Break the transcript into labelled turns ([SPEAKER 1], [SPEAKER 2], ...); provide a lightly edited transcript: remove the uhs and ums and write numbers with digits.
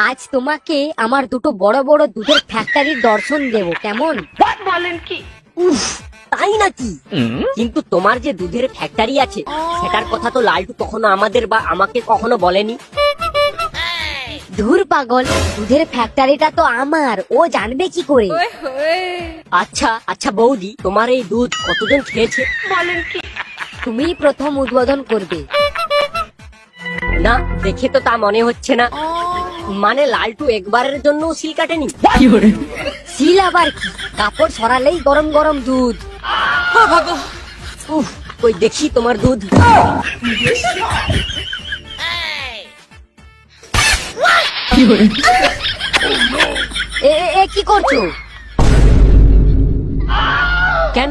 [SPEAKER 1] আজ তোমাকে আমার দুটো বড় বড় দুধের ফ্যাক্টরির দর্শন দেব, কেমন?
[SPEAKER 2] বলেন কি?
[SPEAKER 1] উফ, তাই নাকি? কিন্তু তোমার যে দুধের ফ্যাক্টরি আছে সেটার কথা তো লালটু কখনো আমাদের বা আমাকে কখনো বলেনি। ধুর পাগল, দুধের ফ্যাক্টরিটা তো আমার, ও জানবে কি করে? আচ্ছা আচ্ছা বৌদি, তোমার এই দুধ কতজন খেয়েছে?
[SPEAKER 2] বলেন কি?
[SPEAKER 1] তুমি প্রথম উদ্বোধন করবে। না, দেখে তো তা মনে হচ্ছে না। মানে লালটু একবারের জন্য সিল কাটেনি? সিল আবার কি, কাপড় সরালেই গরম গরম দুধ। উফ, কই দেখি তোমার দুধ। এ কি করছো? কেন?